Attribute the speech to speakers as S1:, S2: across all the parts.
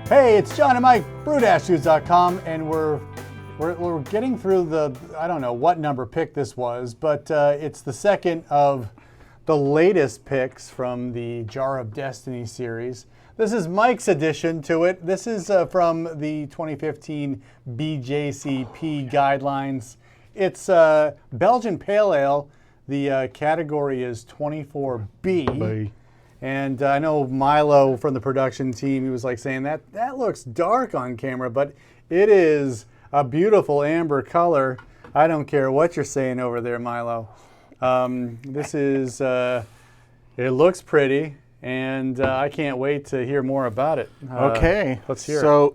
S1: Hey, it's John and Mike, brew-foods.com, and we're getting through the, I don't know what number pick this was, but it's the second of the latest picks from the Jar of Destiny series. This is Mike's addition to it. This is from the 2015 BJCP guidelines. It's Belgian Pale Ale. The category is 24B. And I know Milo from the production team, he was like saying that looks dark on camera, but it is a beautiful amber color. I don't care what you're saying over there, Milo. This is, it looks pretty, and I can't wait to hear more about it.
S2: Okay.
S1: Let's hear it.
S2: So,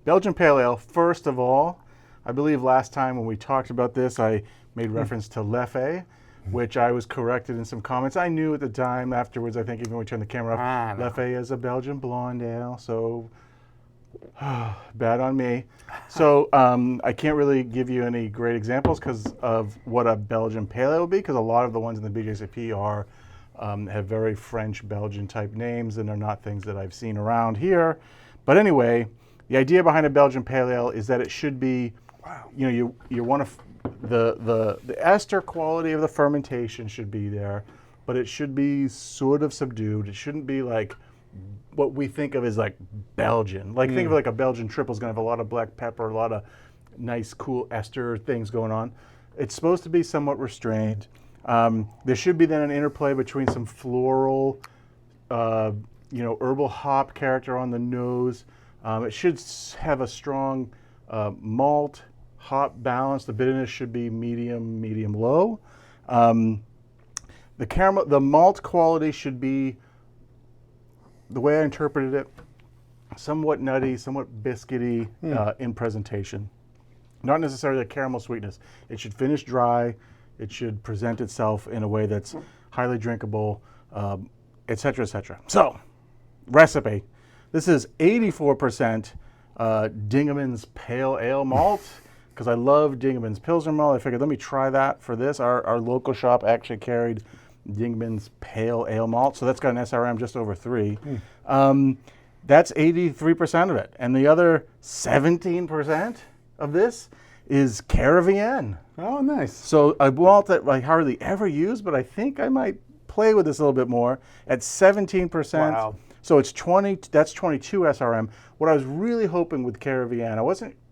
S2: Belgian Pale Ale, first of all, I believe last time when we talked about this, I made reference to Leffe, which I was corrected in some comments. I knew at the time, afterwards, I think even when we turned the camera off, Leffe is a Belgian blonde ale, so bad on me. So I can't really give you any great examples because of what a Belgian Pale Ale would be, because a lot of the ones in the BJCP are have very French Belgian type names and they're not things that I've seen around here. But anyway, the idea behind a Belgian Pale Ale is that it should be, you know, you want to the ester quality of the fermentation should be there, but it should be sort of subdued. It shouldn't be like what we think of as like Belgian. Like think of like a Belgian triple is going to have a lot of black pepper, a lot of nice cool ester things going on. It's supposed to be somewhat restrained. There should be then an interplay between some floral, herbal hop character on the nose. It should have a strong malt hop balance. The bitterness should be medium low. The malt quality should be, the way I interpreted it, somewhat nutty, somewhat biscuity in presentation. Not necessarily a caramel sweetness. It should finish dry. It should present itself in a way that's highly drinkable, et cetera, et cetera. So, recipe. This is 84% Dingemans Pale Ale malt, because I love Dingemans Pilsner malt. I figured let me try that for this. Our local shop actually carried Dingemans Pale Ale malt, so that's got an SRM just over 3. That's 83% of it. And the other 17% of this is Caravienne.
S1: Oh, nice.
S2: So a malt that I hardly ever use, but I think I might play with this a little bit more at 17%.
S1: Wow.
S2: So it's 20, that's 22 SRM. What I was really hoping with Caravienne,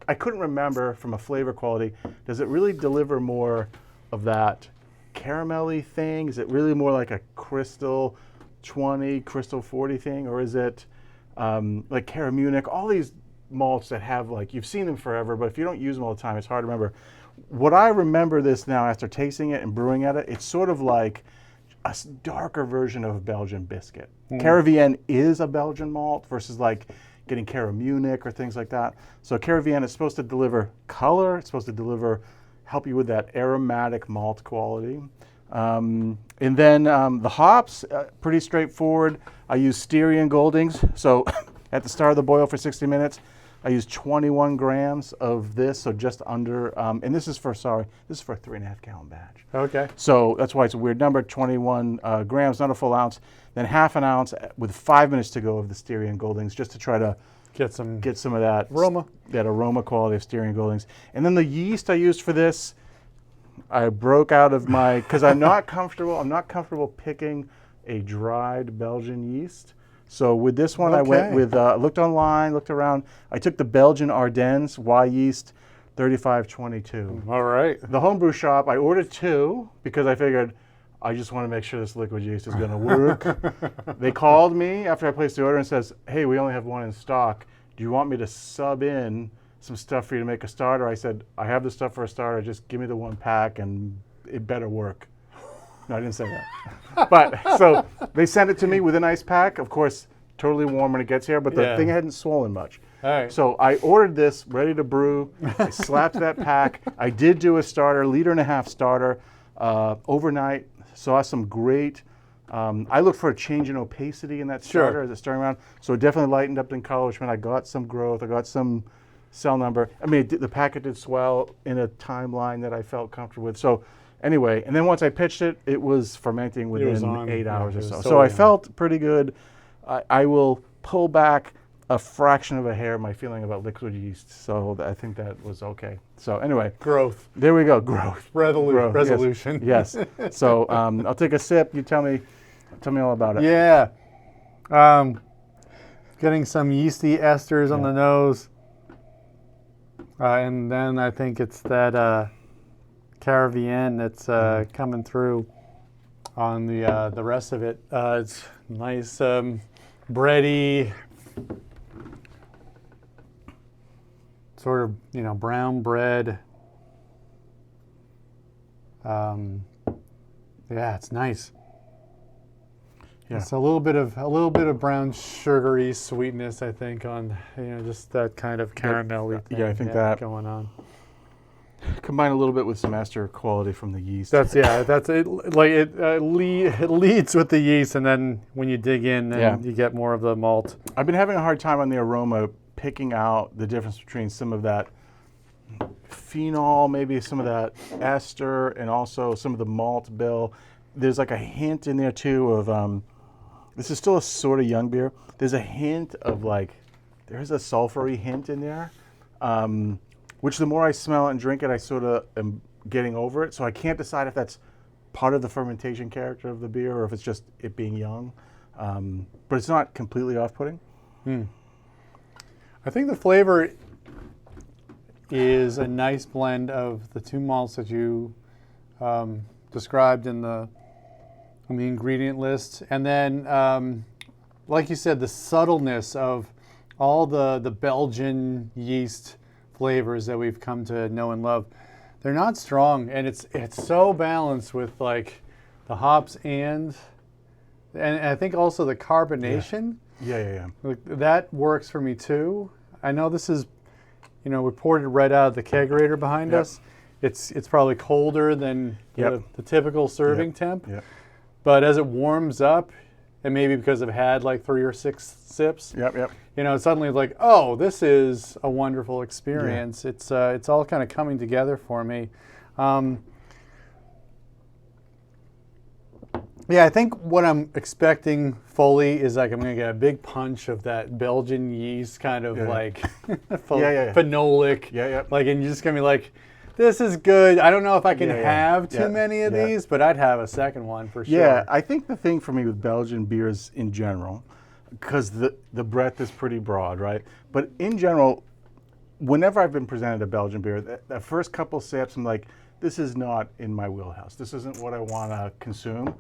S2: I couldn't remember from a flavor quality, does it really deliver more of that caramelly thing? Is it really more like a Crystal 20, Crystal 40 thing? Or is it like Cara Munich? All these malts that have, like, you've seen them forever, but if you don't use them all the time, it's hard to remember. What I remember this now after tasting it and brewing at it, it's sort of like a darker version of a Belgian biscuit. Caravienne is a Belgian malt versus like getting Cara Munich or things like that. So Caravienne is supposed to deliver color. It's supposed to help you with that aromatic malt quality. And then the hops, pretty straightforward. I use Styrian Goldings. So at the start of the boil for 60 minutes, I use 21 grams of this, so just under, and this is for a 3.5 gallon batch.
S1: Okay.
S2: So that's why it's a weird number, 21 grams, not a full ounce. Then half an ounce with 5 minutes to go of the Styrian Goldings, just to try to get some of that aroma quality of Styrian Goldings. And then the yeast I used for this, I broke out of my, because I'm not comfortable picking a dried Belgian yeast. So with this one, I went with, looked online, looked around. I took the Belgian Ardennes Y yeast 3522.
S1: All right.
S2: The homebrew shop, I ordered 2 because I figured I just want to make sure this liquid yeast is going to work. They called me after I placed the order and says, hey, we only have 1 in stock. Do you want me to sub in some stuff for you to make a starter? I said, I have the stuff for a starter. Just give me the 1 pack and it better work. No, I didn't say that. But so they sent it to me with an ice pack. Of course, totally warm when it gets here, but the thing hadn't swollen much.
S1: All right.
S2: So I ordered this ready to brew. I slapped that pack. I did do a starter, 1.5 liter starter overnight. Saw some great, I looked for a change in opacity in that starter as it's starting around. So it definitely lightened up in color, which meant I got some growth. I got some cell number. I mean, the packet did swell in a timeline that I felt comfortable with. So anyway, and then once I pitched it, it was fermenting within 8 hours or so. So I felt pretty good. I will pull back a fraction of a hair my feeling about liquid yeast. So I think that was okay. So anyway.
S1: Growth.
S2: There we go. Growth.
S1: Growth. Resolution.
S2: Yes. So I'll take a sip. You tell me all about it.
S1: Yeah. Getting some yeasty esters on the nose. And then I think it's that Caravienne that's coming through on the rest of it. It's nice, bready, sort of brown bread. Yeah, it's nice. Yeah. It's a little bit of brown sugary sweetness, I think, on just that kind of caramelly thing.
S2: Yeah, I think that
S1: going on.
S2: Combine a little bit with some ester quality from the yeast.
S1: That's it. Like it leads with the yeast, and then when you dig in, then you get more of the malt.
S2: I've been having a hard time on the aroma picking out the difference between some of that phenol, maybe some of that ester, and also some of the malt bill. There's like a hint in there too of this is still a sort of young beer. There's a hint of there's a sulfury hint in there, which the more I smell it and drink it, I sort of am getting over it. So I can't decide if that's part of the fermentation character of the beer or if it's just it being young. But it's not completely off-putting.
S1: I think the flavor is a nice blend of the two malts that you described in the ingredient list, and then like you said, the subtleness of all the Belgian yeast flavors that we've come to know and love. They're not strong, and it's so balanced with the hops and I think also the carbonation.
S2: Yeah.
S1: That works for me too. I know this is we poured it right out of the kegerator behind us. It's probably colder than the typical serving temp.
S2: Yep.
S1: But as it warms up, and maybe because I've had 3 or 6 sips, it's suddenly like, oh, this is a wonderful experience. Yeah. It's all kind of coming together for me. I think what I'm expecting fully is I'm going to get a big punch of that Belgian yeast kind of phenolic. And you're just going to be like, this is good. I don't know if I can have too many of these, but I'd have a second one for sure.
S2: Yeah, I think the thing for me with Belgian beers in general, because the breadth is pretty broad, right? But in general, whenever I've been presented a Belgian beer, the first couple sips, I'm like, this is not in my wheelhouse. This isn't what I want to consume.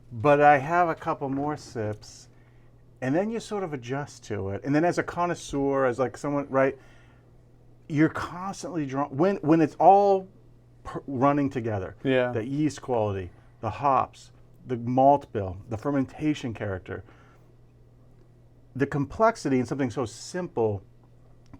S2: But I have a couple more sips, and then you sort of adjust to it. And then as a connoisseur, as someone, right, you're constantly drawn, when it's all running together, the yeast quality, the hops, the malt bill, the fermentation character, the complexity in something so simple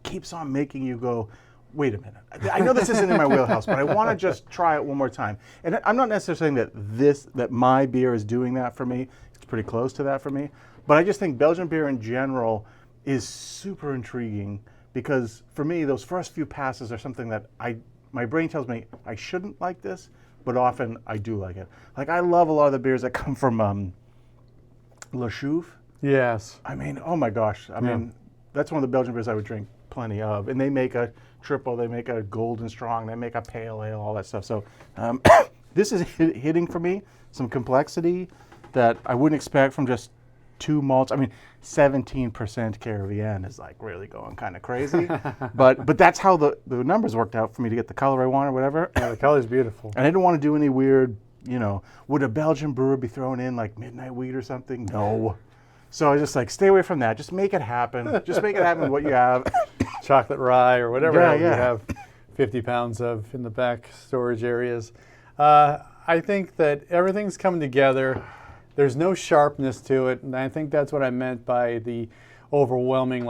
S2: keeps on making you go, wait a minute. I know this isn't in my wheelhouse, but I want to just try it one more time. And I'm not necessarily saying that my beer is doing that for me. It's pretty close to that for me. But I just think Belgian beer in general is super intriguing because for me, those first few passes are something that my brain tells me I shouldn't like this, but often I do like it. I love a lot of the beers that come from Le Chouffe.
S1: Yes.
S2: I mean, oh my gosh. I mean, that's one of the Belgian beers I would drink plenty of. And they make a triple, they make a golden strong, they make a pale ale, all that stuff. So this is hitting for me some complexity that I wouldn't expect from just 2 malts. I mean, 17% Caravienne is really going kind of crazy. but that's how the numbers worked out for me to get the color I want or whatever.
S1: Yeah, the color's beautiful.
S2: And I didn't want to do any weird, would a Belgian brewer be throwing in midnight wheat or something? No. So I was just stay away from that. Just make it happen. Just make it happen with what you have.
S1: Chocolate rye or whatever you have 50 pounds of in the back storage areas. I think that everything's coming together. There's no sharpness to it, and I think that's what I meant by the overwhelming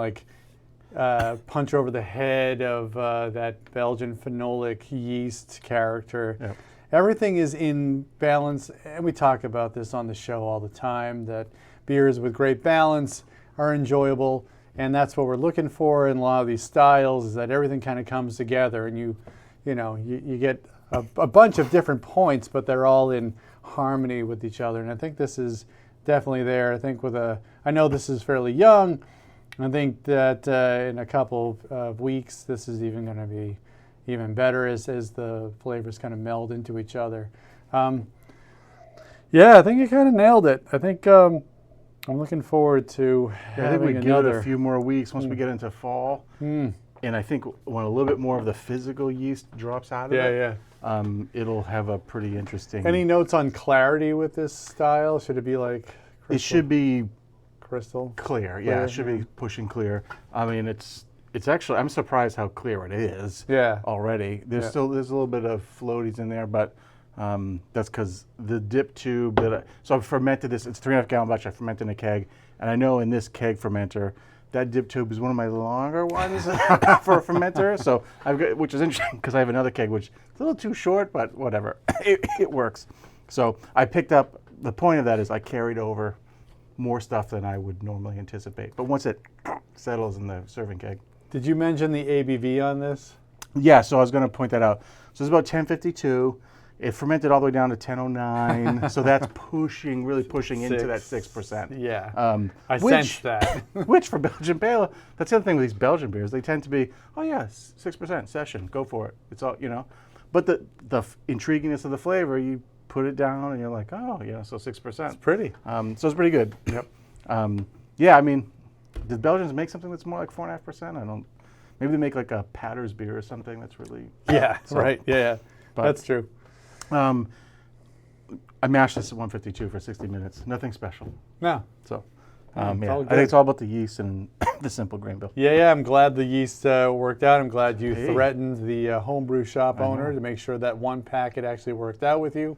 S1: punch over the head of that Belgian phenolic yeast character. Yep. Everything is in balance, and we talk about this on the show all the time, that beers with great balance are enjoyable, and that's what we're looking for in a lot of these styles, is that everything kind of comes together, and you get a bunch of different points, but they're all in harmony with each other, and I think this is definitely there. I think I know this is fairly young, I think that in a couple of weeks, this is even going to be even better as the flavors kind of meld into each other. Yeah, I think you kind of nailed it. I think I'm looking forward to
S2: I think we give it a few more weeks once we get into fall. And I think when a little bit more of the physical yeast drops out of it, it'll have a pretty interesting...
S1: Any notes on clarity with this style? Should it be like crystal?
S2: It should be
S1: crystal
S2: clear. Yeah, it should be pushing clear. I mean, it's actually, I'm surprised how clear it is already. There's a little bit of floaties in there, but that's because the dip tube so I've fermented this. It's 3.5 gallon batch. I fermented in a keg, and I know in this keg fermenter, that dip tube is one of my longer ones for a fermenter. So I've got, which is interesting because I have another keg which is a little too short, but whatever, it works. So I picked up. The point of that is I carried over more stuff than I would normally anticipate. But once it settles in the serving keg.
S1: Did you mention the ABV on this?
S2: Yeah, so I was going to point that out. So it's about 1052. It fermented all the way down to 1009. So that's really pushing into that 6%.
S1: Yeah, I sensed that.
S2: Which for Belgian Pale Ale, that's the other thing with these Belgian beers. They tend to be, 6% session, go for it. It's all, But the intriguiness of the flavor, you put it down and you're like, so 6%.
S1: It's pretty.
S2: So it's pretty good. Yep. I mean, did Belgians make something that's more like 4.5%? Maybe they make like a Patter's beer or something that's really...
S1: right. Yeah,
S2: but,
S1: that's true.
S2: I mashed this at 152 for 60 minutes. Nothing special.
S1: No.
S2: So, I think it's all about the yeast and the simple grain bill.
S1: Yeah, I'm glad the yeast worked out. I'm glad you threatened the homebrew shop owner to make sure that one packet actually worked out with you.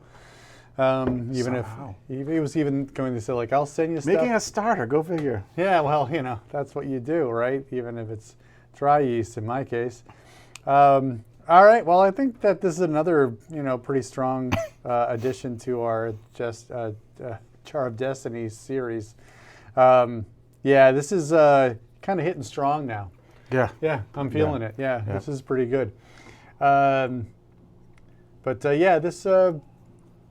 S1: Even if he was even going to say, like, I'll send you stuff.
S2: Making a starter, go figure.
S1: Yeah, well, that's what you do, right? Even if it's dry yeast in my case. All right, well, I think that this is another, pretty strong addition to our Jar of Destiny series. This is kind of hitting strong now. Yeah, I'm feeling it. Yeah, this is pretty good.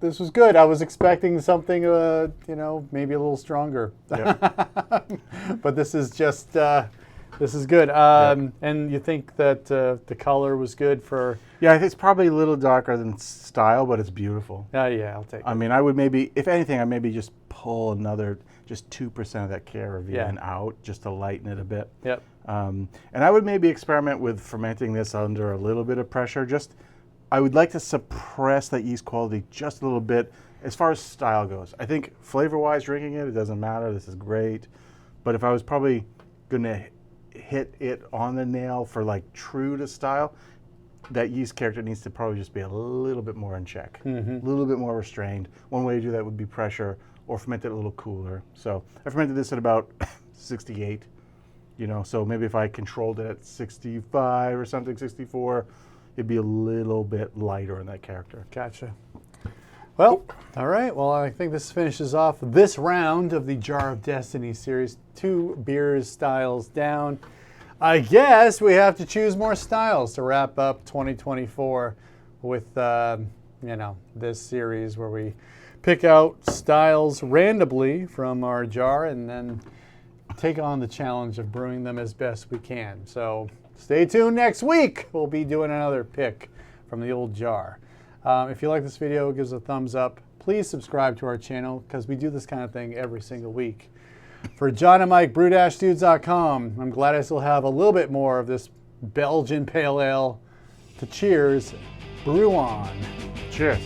S1: This was good. I was expecting something, maybe a little stronger. But this is just, this is good. And you think that the color was good for...
S2: Yeah, I think it's probably a little darker than style, but it's beautiful.
S1: Yeah, I'll take it.
S2: I mean, I would maybe, if anything, I maybe just pull another, just 2% of that Caravienne out just to lighten it a bit.
S1: Yep.
S2: And I would maybe experiment with fermenting this under a little bit of pressure. I would like to suppress that yeast quality just a little bit as far as style goes. I think flavor-wise, drinking it doesn't matter. This is great. But if I was probably going to hit it on the nail for like true to style, that yeast character needs to probably just be a little bit more in check, a little bit more restrained. One way to do that would be pressure or ferment it a little cooler. So I fermented this at about 68, so maybe if I controlled it at 65 or something, 64, it'd be a little bit lighter in that character.
S1: Gotcha. Well, all right. Well, I think this finishes off this round of the Jar of Destiny series. 2 beers styles down. I guess we have to choose more styles to wrap up 2024 with, this series where we pick out styles randomly from our jar and then take on the challenge of brewing them as best we can. So stay tuned next week. We'll be doing another pick from the old jar. If you like this video, give us a thumbs up. Please subscribe to our channel because we do this kind of thing every single week. For John and Mike, brew-dudes.com, I'm glad I still have a little bit more of this Belgian Pale Ale to cheers. Brew on.
S2: Cheers.